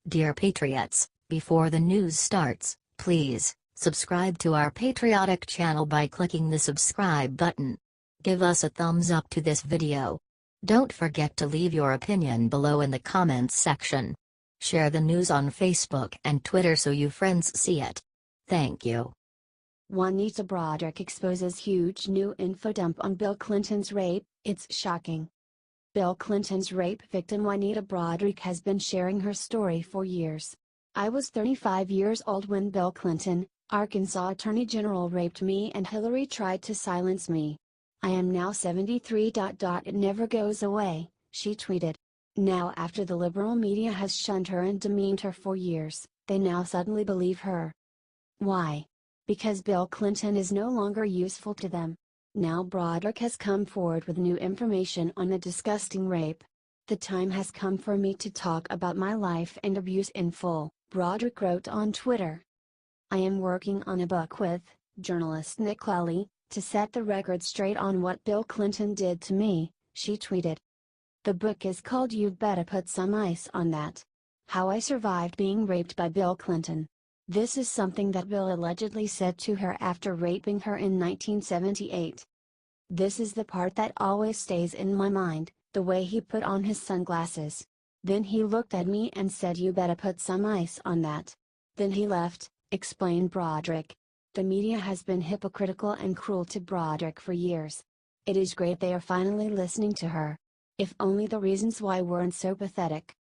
Dear Patriots, before the news starts, please subscribe to our patriotic channel by clicking the subscribe button. Give us a thumbs up to this video. Don't forget to leave your opinion below in the comments section. Share the news on Facebook and Twitter so you friends see it. Thank you. Juanita Broaddrick exposes huge new info dump on Bill Clinton's rape. It's shocking. Bill Clinton's rape victim Juanita Broaddrick has been sharing her story for years. I was 35 years old when Bill Clinton, Arkansas Attorney General, raped me and Hillary tried to silence me. I am now 73. It never goes away, she tweeted. Now, after the liberal media has shunned her and demeaned her for years, they now suddenly believe her. Why? Because Bill Clinton is no longer useful to them. Now Broaddrick has come forward with new information on the disgusting rape. The time has come for me to talk about my life and abuse in full, Broaddrick wrote on Twitter. I am working on a book with journalist Nick Lulli to set the record straight on what Bill Clinton did to me, she tweeted. The book is called You'd Better Put Some Ice on That. How I Survived Being Raped by Bill Clinton. This is something that Bill allegedly said to her after raping her in 1978. This is the part that always stays in my mind, the way he put on his sunglasses. Then he looked at me and said, "You better put some ice on that." Then he left, explained Broaddrick. The media has been hypocritical and cruel to Broaddrick for years. It is great they are finally listening to her. If only the reasons why weren't so pathetic.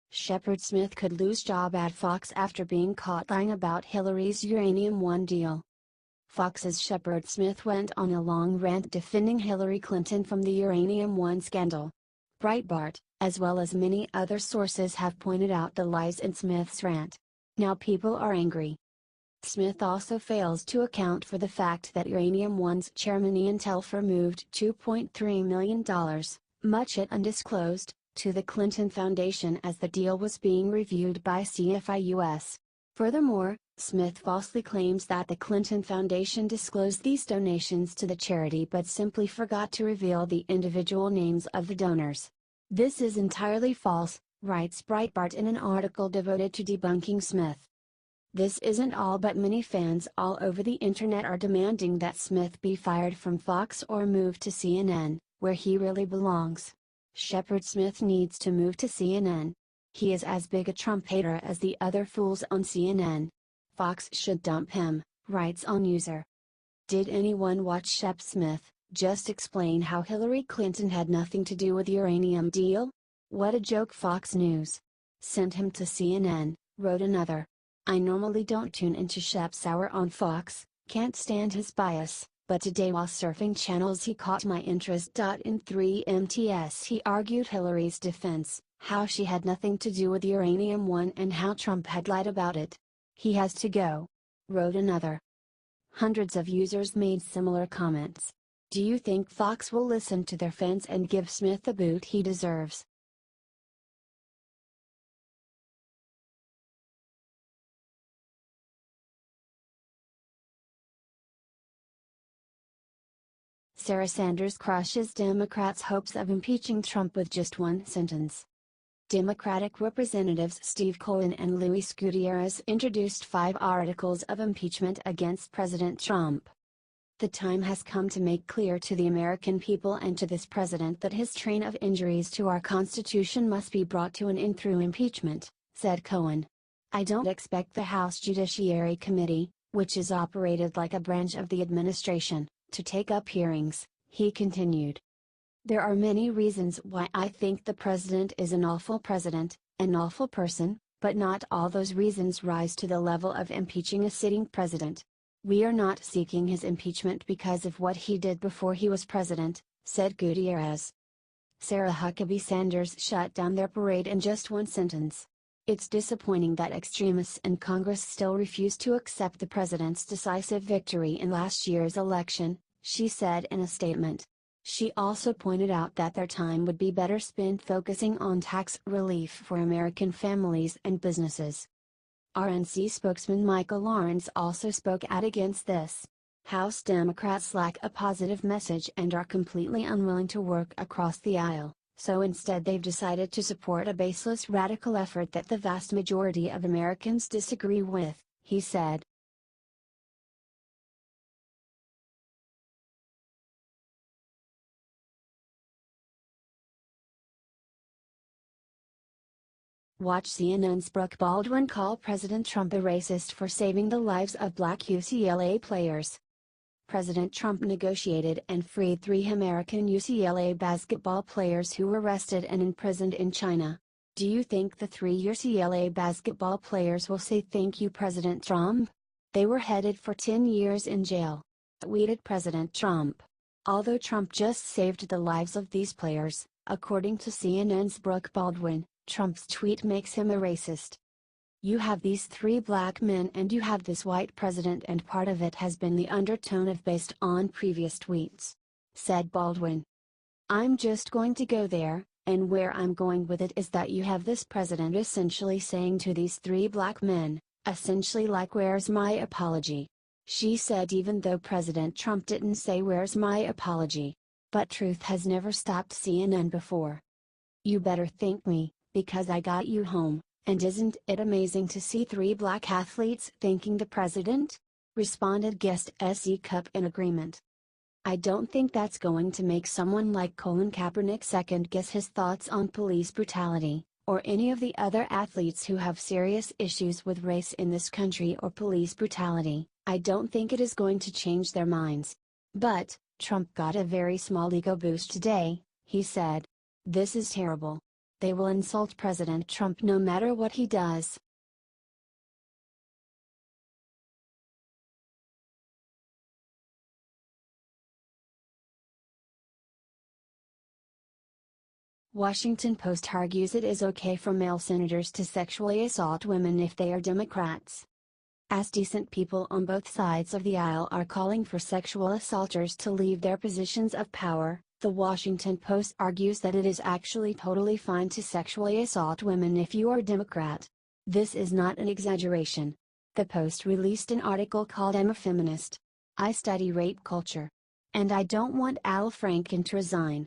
Shepard Smith could lose job at Fox after being caught lying about Hillary's Uranium One deal. Fox's Shepard Smith went on a long rant defending Hillary Clinton from the Uranium One scandal. Breitbart, as well as many other sources, have pointed out the lies in Smith's rant. Now people are angry. Smith also fails to account for the fact that Uranium One's chairman Ian Telfer moved $2.3 million, much it undisclosed, to the Clinton Foundation as the deal was being reviewed by CFIUS. Furthermore, Smith falsely claims that the Clinton Foundation disclosed these donations to the charity but simply forgot to reveal the individual names of the donors. This is entirely false, writes Breitbart in an article devoted to debunking Smith. This isn't all, but many fans all over the internet are demanding that Smith be fired from Fox or move to CNN, where he really belongs. Shepard Smith needs to move to CNN. He is as big a Trump hater as the other fools on CNN. Fox should dump him, writes on user. Did anyone watch Shep Smith just explain how Hillary Clinton had nothing to do with the uranium deal? What a joke. Fox News. Send him to CNN, wrote another. I normally don't tune into Shep's hour on Fox, can't stand his bias, but today while surfing channels he caught my interest. In 3MTS he argued Hillary's defense, how she had nothing to do with Uranium One and how Trump had lied about it. He has to go, wrote another. Hundreds of users made similar comments. Do you think Fox will listen to their fans and give Smith the boot he deserves? Sarah Sanders crushes Democrats' hopes of impeaching Trump with just one sentence. Democratic Representatives Steve Cohen and Luis Gutierrez introduced 5 articles of impeachment against President Trump. The time has come to make clear to the American people and to this president that his train of injuries to our Constitution must be brought to an end through impeachment, said Cohen. I don't expect the House Judiciary Committee, which is operated like a branch of the administration, to take up hearings, he continued. There are many reasons why I think the president is an awful president, an awful person, but not all those reasons rise to the level of impeaching a sitting president. We are not seeking his impeachment because of what he did before he was president, said Gutierrez. Sarah Huckabee Sanders shut down their parade in just one sentence. It's disappointing that extremists in Congress still refuse to accept the president's decisive victory in last year's election, she said in a statement. She also pointed out that their time would be better spent focusing on tax relief for American families and businesses. RNC spokesman Michael Lawrence also spoke out against this. House Democrats lack a positive message and are completely unwilling to work across the aisle, so instead they've decided to support a baseless radical effort that the vast majority of Americans disagree with, he said. Watch CNN's Brooke Baldwin call President Trump a racist for saving the lives of black UCLA players. President Trump negotiated and freed 3 American UCLA basketball players who were arrested and imprisoned in China. Do you think the 3 UCLA basketball players will say thank you, President Trump? They were headed for 10 years in jail, tweeted President Trump. Although Trump just saved the lives of these players, according to CNN's Brooke Baldwin, Trump's tweet makes him a racist. You have these 3 black men and you have this white president, and part of it has been the undertone of based on previous tweets, said Baldwin. I'm just going to go there, and where I'm going with it is that you have this president essentially saying to these 3 black men, essentially like, where's my apology? She said, even though President Trump didn't say where's my apology. But truth has never stopped CNN before. You better thank me, because I got you home, and isn't it amazing to see 3 black athletes thanking the president? Responded guest SE Cup in agreement. I don't think that's going to make someone like Colin Kaepernick second guess his thoughts on police brutality, or any of the other athletes who have serious issues with race in this country or police brutality. I don't think it is going to change their minds. But, Trump got a very small ego boost today, he said. This is terrible. They will insult President Trump no matter what he does. Washington Post argues it is okay for male senators to sexually assault women if they are Democrats. As decent people on both sides of the aisle are calling for sexual assaulters to leave their positions of power, the Washington Post argues that it is actually totally fine to sexually assault women if you are Democrat. This is not an exaggeration. The Post released an article called "I'm a Feminist. I Study Rape Culture. And I Don't Want Al Franken to Resign."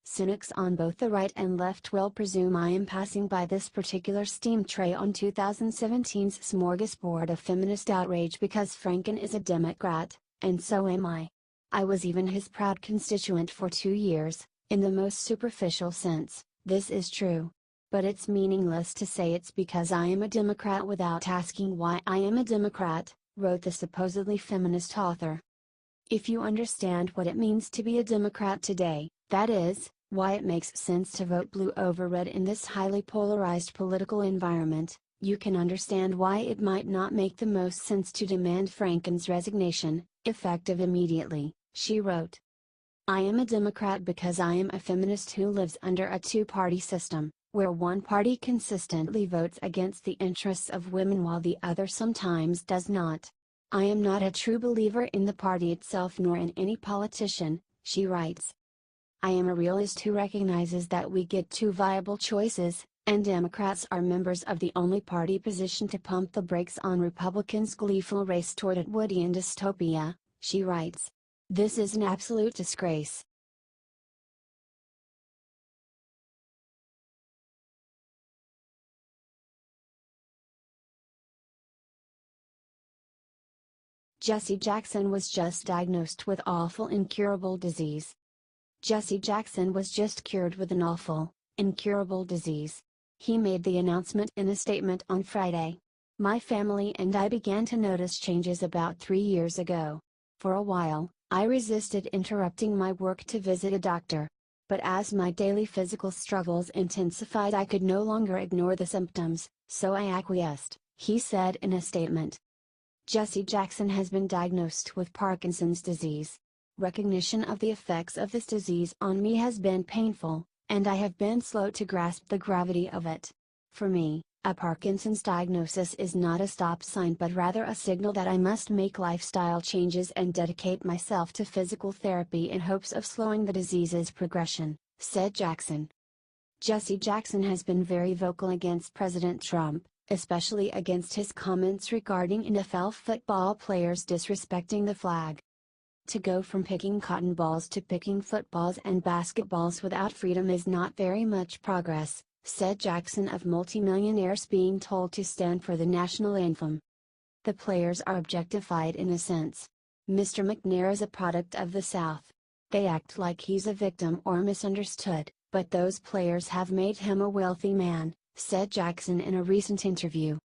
Cynics on both the right and left will presume I am passing by this particular steam tray on 2017's smorgasbord of feminist outrage because Franken is a Democrat, and so am I. I was even his proud constituent for 2 years. In the most superficial sense, this is true. But it's meaningless to say it's because I am a Democrat without asking why I am a Democrat, wrote the supposedly feminist author. If you understand what it means to be a Democrat today, that is, why it makes sense to vote blue over red in this highly polarized political environment, you can understand why it might not make the most sense to demand Franken's resignation, effective immediately, she wrote. I am a Democrat because I am a feminist who lives under a 2-party system, where one party consistently votes against the interests of women while the other sometimes does not. I am not a true believer in the party itself nor in any politician, she writes. I am a realist who recognizes that we get 2 viable choices, and Democrats are members of the only party positioned to pump the brakes on Republicans' gleeful race toward Atwoodian dystopia, she writes. This is an absolute disgrace. Jesse Jackson was just diagnosed with awful incurable disease. Jesse Jackson was just cured with an awful, incurable disease. He made the announcement in a statement on Friday. My family and I began to notice changes about 3 years ago. For a while, I resisted interrupting my work to visit a doctor. But as my daily physical struggles intensified, I could no longer ignore the symptoms, so I acquiesced, he said in a statement. Jesse Jackson has been diagnosed with Parkinson's disease. Recognition of the effects of this disease on me has been painful, and I have been slow to grasp the gravity of it. For me, a Parkinson's diagnosis is not a stop sign but rather a signal that I must make lifestyle changes and dedicate myself to physical therapy in hopes of slowing the disease's progression, said Jackson. Jesse Jackson has been very vocal against President Trump, especially against his comments regarding NFL football players disrespecting the flag. To go from picking cotton balls to picking footballs and basketballs without freedom is not very much progress, said Jackson of multimillionaires being told to stand for the national anthem. The players are objectified in a sense. Mr. McNair is a product of the South. They act like he's a victim or misunderstood, but those players have made him a wealthy man, said Jackson in a recent interview.